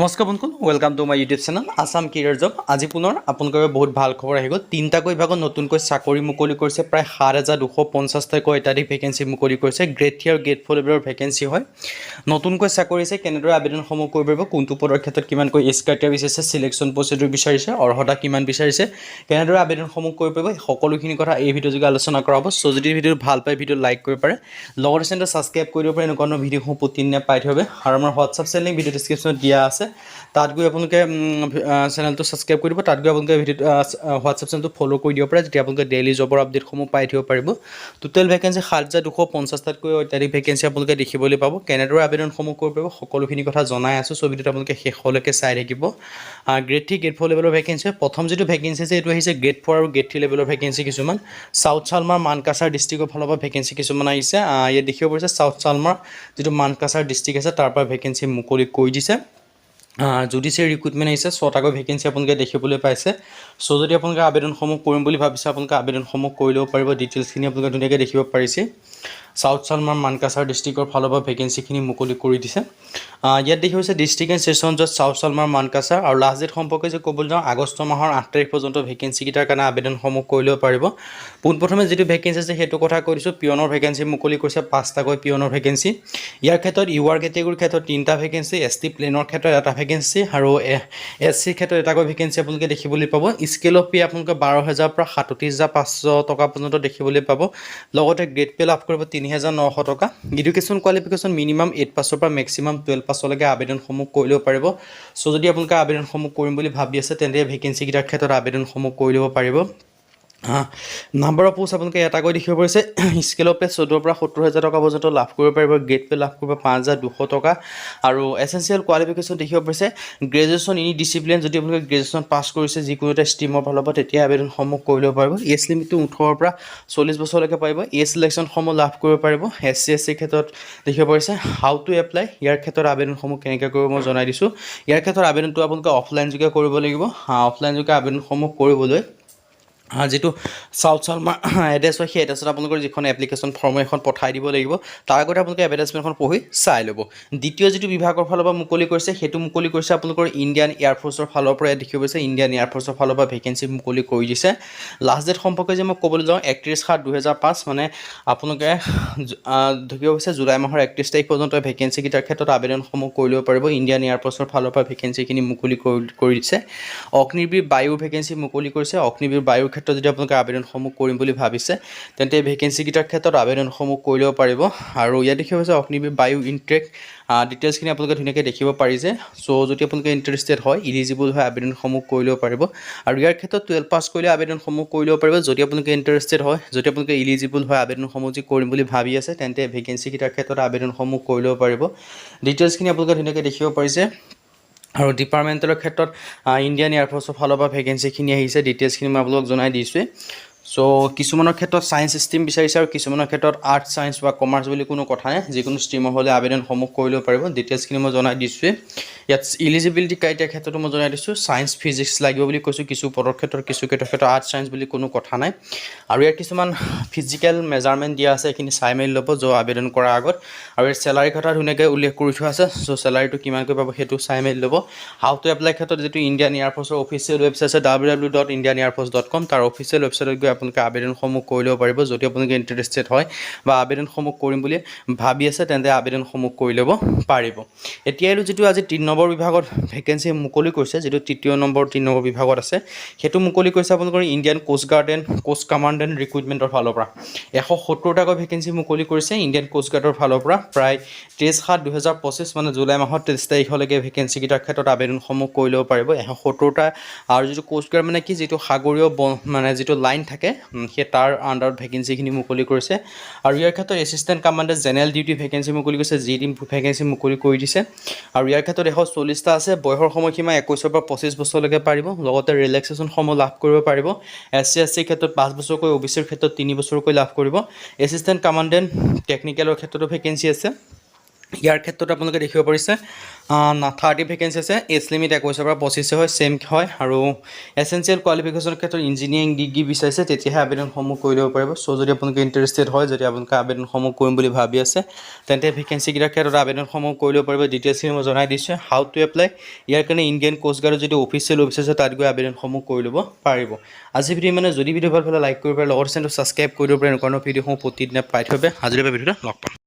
নমস্কাৰ বন্ধুসকল, welcome to my YouTube channel Assam career job. আজি পুনৰ আপোনালোকৰ বহুত ভাল খবৰ আহি গ'ল। তিনিটাকৈ বিভাগত নতুনকৈ চাকৰি মুকলি কৰিছে। প্ৰায় ৭,২৫০টাকৈ অত্যাধিক ভেকেঞ্চি মুকলি কৰিছে। গ্ৰেড 3 আৰু গ্ৰেড 4 লেভেলৰ ভেকেঞ্চি হয়। নতুনকৈ চাকৰি আছে, কেনেদৰে আবেদনসমূহ কৰিব পাৰিব, কোনটো পদৰ ক্ষেত্ৰত কিমানকৈ এজ ক্ৰাইটেৰিয়া বিচাৰিছে, চিলেকশ্যন প্ৰচিডিউৰ বিচাৰিছে, অৰ্হতা কিমান বিচাৰিছে, কেনেদৰে আবেদনসমূহ কৰিব পাৰিব, সকলোখিনি কথা এই ভিডিঅ' যোগে আলোচনা কৰা হ'ব। চ' যদি ভিডিঅ'টো ভাল পায় ভিডিঅ' লাইক কৰিব পাৰে, লগতে চেনেলটো ছাবস্ক্ৰাইব কৰি দিব পাৰে, এনেকুৱা ধৰণৰ ভিডিঅ'সমূহ প্ৰতিদিনে পাই থাকিব। আৰু আমাৰ হোৱাটছআপ চেনেল ভিডিঅ' ডিছক্ৰিপশ্যনত দিয়া আছে, তাত গৈ আপোনালোকে চেনেলটো ছাবস্ক্ৰাইব কৰিব। তাত গৈ আপোনালোকে ভিডিঅ'টো হোৱাটছআপ চেনেলটো ফ'ল' কৰি দিব পাৰে, যেতিয়া আপোনালোকে ডেইলি জবৰ আপডেটসমূহ পাই থাকিব পাৰিব। টোটেল ভেকেঞ্চি ৭,২৫০টাতকৈ অত্যাধিক ভেকেঞ্চি আপোনালোকে দেখিবলৈ পাব। কেনেদৰে আবেদনসমূহ কৰিব পাৰিব সকলোখিনি কথা জনাই আছোঁ। চ' ভিডিঅ'টো আপোনালোকে শেষলৈকে চাই থাকিব। গ্ৰেড 3 গ্ৰেড 4 লেভেলৰ ভেকেঞ্চি। প্ৰথম যিটো ভেকেঞ্চি আছে এইটো আহিছে গ্ৰেড 4 আৰু গ্ৰেড 3 লেভেলৰ ভেকেঞ্চি কিছুমান। চাউথ চালমাৰ মানকাছাৰ ডিষ্ট্ৰিক্টৰ ফালৰ পৰা ভেকেঞ্চি কিছুমান আহিছে। ইয়াত দেখিব পাৰিছে চাউথ চালমাৰ যিটো মানকাছাৰ ডিষ্ট্ৰিক্ট আছে তাৰ পৰা ভেকেঞ্চি মুকলি কৰি দিছে। জুডিচিয়েল ৰিক্ৰুটমেণ্ট আহিছে, 6টাকৈ ভেকেঞ্চি আপোনালোকে দেখিবলৈ পাইছে। চ' যদি আপোনালোকে আবেদনসমূহ কৰিম বুলি ভাবিছে, আপোনালোকে আবেদনসমূহ কৰি ল'ব পাৰিব। ডিটেইলছখিনি আপোনালোকে ধুনীয়াকৈ দেখিব পাৰিছে। চাউথ চালমাৰ মানকাছাৰ ডিষ্ট্ৰিক্টৰ ফালৰ পৰা ভেকেঞ্চিখিনি মুকলি কৰি দিছে। ইয়াত দেখি হৈছে ডিষ্ট্ৰিক্ট এণ্ড ছেছন জজ চাউথ চালমাৰ মানকাছাৰ। আৰু লাষ্ট ডেট সম্পৰ্কে যে ক'বলৈ যাওঁ, আগষ্ট মাহৰ 8 তাৰিখ পৰ্যন্ত ভেকেঞ্চিকেইটাৰ কাৰণে আবেদনসমূহ কৰি ল'ব পাৰিব। পোনপ্ৰথমে যিটো ভেকেঞ্চি আছে সেইটো কথা কৈ দিছোঁ। পিয়নৰ ভেকেঞ্চি মুকলি কৰিছে, 5টাকৈ পিয়নৰ ভেকেঞ্চি। ইয়াৰ ক্ষেত্ৰত ইউআৰ কেটেগৰীৰ ক্ষেত্ৰত 3টা ভেকেঞ্চি, ST প্লেনৰ ক্ষেত্ৰত 1টা ভেকেঞ্চি আৰু SC ক্ষেত্ৰত 1টাকৈ ভেকেঞ্চি আপোনালোকে দেখিবলৈ পাব। স্কেল অফ পে আপোনালোকে 12,000 পৰা 37,500 টকা পৰ্যন্ত দেখিবলৈ পাব। লগতে গ্ৰেড পে লাভ কৰিব 3,900 টকা। এডুকেশ্যন কোৱালিফিকেশ্যন মিনিমাম 8 পাছৰ পৰা মেক্সিমাম 12 পাছলৈকে আবেদনসমূহ কৰি ল'ব পাৰিব। চ' যদি আপোনালোকে আবেদনসমূহ কৰিম বুলি ভাবি আছে, তেন্তে ভেকেঞ্চিকেইটাৰ ক্ষেত্ৰত আবেদনসমূহ কৰি ল'ব পাৰিব। নাম্বাৰ অফ পোষ্ট আপোনালোকে এটাকৈ দেখিব পাৰিছে। স্কেল অফ পে 14,000 পৰা 70,000 টকা পৰ্যন্ত লাভ কৰিব পাৰিব। গ্ৰেড পে লাভ কৰিব 5,200 টকা। আৰু এছেঞ্চিয়েল কোৱালিফিকেশ্যন দেখিব পাৰিছে গ্ৰেজুৱেশ্যন ইন ডিচিপ্লিন। যদি আপোনালোকে গ্ৰেজুৱেশ্যন পাছ কৰিছে যিকোনো এটা ষ্ট্ৰীমৰ ফালৰ পৰা, তেতিয়া আবেদনসমূহ কৰি ল'ব পাৰিব। এজ লিমিটটো 18 পৰা 40 বছৰলৈকে পাৰিব। এজ চিলেকশ্যনসমূহ লাভ কৰিব পাৰিব। SC SC ক্ষেত্ৰত দেখিব পাৰিছে হাউ টু এপ্লাই। ইয়াৰ ক্ষেত্ৰত আবেদনসমূহ কেনেকৈ কৰিব মই জনাই দিছোঁ। ইয়াৰ ক্ষেত্ৰত আবেদনটো আপোনালোকে অফলাইন যোগে কৰিব লাগিব। অফলাইন যোগে আবেদনসমূহ কৰিবলৈ যিটো চাউথ চালমাৰ এড্ৰেছ হয়, সেই এড্ৰেছত আপোনালোকৰ যিখন এপ্লিকেশ্যন ফৰ্ম এখন পঠাই দিব লাগিব। তাৰ আগতে আপোনালোকে এডভাৰটাইজমেণ্টখন পঢ়ি চাই ল'ব। দ্বিতীয় যিটো বিভাগৰ ফালৰ পৰা মুকলি কৰিছে, সেইটো মুকলি কৰিছে আপোনালোকৰ ইণ্ডিয়ান এয়াৰফ'ৰ্চৰ ফালৰ পৰা। দেখিব পাৰিছে ইণ্ডিয়ান এয়াৰফ'ৰ্চৰ ফালৰ পৰা ভেকেঞ্চি মুকলি কৰি দিছে। লাষ্ট ডেট সম্পৰ্কে যে মই ক'বলৈ যাওঁ, 31/7/2005, মানে আপোনালোকে দেখিব পাৰিছে জুলাই মাহৰ 31 তাৰিখ পৰ্যন্ত ভেকেঞ্চিকেইটাৰ ক্ষেত্ৰত আবেদনসমূহ কৰি ল'ব পাৰিব। ইণ্ডিয়ান এয়াৰফ'ৰ্চৰ ফালৰ পৰা ভেকেঞ্চিখিনি মুকলি কৰি দিছে। অগ্নিবীৰ বায়ুৰ ভেকেঞ্চি মুকলি কৰিছে। অগ্নিবীৰ বায়ুৰ ক্ষেত্ৰত যদি আপোনালোকে আবেদনসমূহ কৰিম বুলি ভাবিছে, তেন্তে ভেকেঞ্চিকেইটাৰ ক্ষেত্ৰত আবেদনসমূহ কৰি ল'ব পাৰিব। আৰু ইয়াত দেখিব পাৰিছে অগ্নিবীৰ বায়ু ইনটেক ডিটেইলছখিনি আপোনালোকে ধুনীয়াকৈ দেখিব পাৰিছে। চ' যদি আপোনালোকে ইণ্টাৰেষ্টেড হয়, ইলিজিবল হয়, আবেদনসমূহ কৰি ল'ব পাৰিব। আৰু ইয়াৰ ক্ষেত্ৰত 12 পাছ কৰিলে আবেদনসমূহ কৰি ল'ব পাৰিব। যদি আপোনালোকে ইণ্টাৰেষ্টেড হয়, যদি আপোনালোকে ইলিজিবল হয়, আবেদনসমূহ যদি কৰিম বুলি ভাবি আছে, তেন্তে ভেকেঞ্চিকেইটাৰ ক্ষেত্ৰত আবেদনসমূহ কৰি ল'ব পাৰিব। ডিটেইলছখিনি আপোনালোকে ধুনীয়াকৈ দেখিব পাৰিছে। আৰু ডিপাৰ্টমেণ্টেলৰ ক্ষেত্ৰত ইণ্ডিয়ান এয়াৰফ'ৰ্চৰ ফালৰ পৰা ভেকেঞ্চিখিনি আহিছে। ডিটেইলছখিনি মই আপোনালোকক জনাই দিছোঁৱেই। চ' কিছুমানৰ ক্ষেত্ৰত ছায়েন্স ষ্ট্ৰীম বিচাৰিছে আৰু কিছুমানৰ ক্ষেত্ৰত আৰ্টছ ছায়েন্স বা কমাৰ্চ বুলি কোনো কথা নাই। যিকোনো ষ্ট্ৰীমৰ হ'লে আবেদনসমূহ কৰি ল'ব পাৰিব। ডিটেইলছখিনি মই জনাই দিছোঁৱেই। ইয়াত ইলিজিবিলিটি ক্ৰাইটেৰিয়াৰ ক্ষেত্ৰতো মই জনাই দিছোঁ। ছায়েন্স ফিজিক্স লাগিব বুলি কৈছোঁ কিছু পদৰ ক্ষেত্ৰত, কিছু ক্ষেত্ৰত আৰ্টছ ছায়েন্স বুলি কোনো কথা নাই। আৰু ইয়াত কিছুমান ফিজিকেল মেজাৰমেণ্ট দিয়া আছে, এইখিনি চাই মেলি ল'ব আবেদন কৰাৰ আগত। আৰু ইয়াত চেলাৰী কথা ধুনীয়াকৈ উল্লেখ কৰি থোৱা আছে। চ' চেলাৰীটো কিমানকৈ পাব সেইটো চাই মেলি ল'ব। হাউ টু এপ্লাই ক্ষেত্ৰত যিটো ইণ্ডিয়ান এয়াৰফ'ৰ্চৰ অফিচিয়েল ৱেবছাইট আছে www.indianearforce.com, তাৰ অফিচিয়েল ৱেবছাইটত গৈ আপোনালোকে আবেদনসমূহ কৰি ল'ব পাৰিব। যদি আপোনালোকে ইণ্টাৰেষ্টেড হয় বা আবেদনসমূহ কৰিম বুলি ভাবি আছে, তেন্তে আবেদনসমূহ কৰি ল'ব পাৰিব। এতিয়া যিটো আজি 3 নম্বৰ বিভাগত ভেকেঞ্চি মুকলি কৰিছে, যিটো 3 নম্বৰ বিভাগত আছে, সেইটো মুকলি কৰিছে আপোনালোকৰ Indian coast guard and coast command and ৰিক্ৰুটমেণ্টৰ ফালৰ পৰা। 170টাকৈ ভেকেঞ্চি মুকলি কৰিছে ইণ্ডিয়ান কোষ্ট গাৰ্ডৰ ফালৰ পৰা। প্ৰায় 23/7/2025, মানে জুলাই মাহৰ 23 তাৰিখলৈকে ভেকেঞ্চিকেইটাৰ ক্ষেত্ৰত আবেদনসমূহ কৰি ল'ব পাৰিব। 170টা। আৰু যিটো কোষ্ট গাৰ্ড মানে কি, যিটো সাগৰীয় মানে যিটো লাইন থাকে, সেই তাৰ আণ্ডাৰত ভেকেঞ্চিখিনি মুকলি কৰিছে। আৰু ইয়াৰ ক্ষেত্ৰত assistant commander general duty vacancy মুকলি কৰিছে। GD ভেকেঞ্চি মুকলি কৰি দিছে। আৰু ইয়াৰ ক্ষেত্ৰত 140টা আছে। বয়সৰ সময়সীমা 21 পৰা 25 বছৰলৈকে পাৰিব। লগতে ৰিলেক্সেশ্যনসমূহ লাভ কৰিব পাৰিব। SC SC ক্ষেত্ৰত 5 বছৰকৈ, OBC ক্ষেত্ৰত 3 বছৰকৈ লাভ কৰিব। এছিষ্টেণ্ট কামাণ্ডেণ্ট টেকনিকেলৰ ক্ষেত্ৰতো ভেকেঞ্চি আছে। ইয়াৰ ক্ষেত্ৰত আপোনালোকে দেখিব পাৰিছে 30 ভেকেঞ্চি আছে, এজ লিমিট 21 পৰা 25 হয়, ছেম হয়। আৰু এছেঞ্চিয়েল কোৱালিফিকেশ্যনৰ ক্ষেত্ৰত ইঞ্জিনিয়াৰিং ডিগ্ৰী বিচাৰিছে, তেতিয়াহে আবেদনসমূহ কৰি ল'ব পাৰিব। চ' যদি আপোনালোকে ইণ্টাৰেষ্টেড হয়, যদি আপোনালোকে আবেদনসমূহ কৰিম বুলি ভাবি আছে, তেন্তে ভেকেঞ্চিকেইটাৰ ক্ষেত্ৰত আবেদনসমূহ কৰি ল'ব পাৰিব। ডিটেইলছখিনি মই জনাই দিছোঁ। হাউ টু এপ্লাই, ইয়াৰ কাৰণে ইণ্ডিয়ান কোষ্ট গাৰ্ডৰ যিটো অফিচিয়েল ৱেবছাইট আছে তাত গৈ আবেদনসমূহ কৰি ল'ব পাৰিব। আজি ভিডিঅ' মানে যদি ভিডিঅ' ভাল পালে লাইক কৰিব পাৰে, লগতে চেনেলটো ছাবস্ক্ৰাইব কৰি দিব পাৰে। এনেকুৱা ভিডিঅ'সমূহ প্ৰতিদিনে পাই থবে। আজিৰ ভিডিঅ'টো লগ পাম।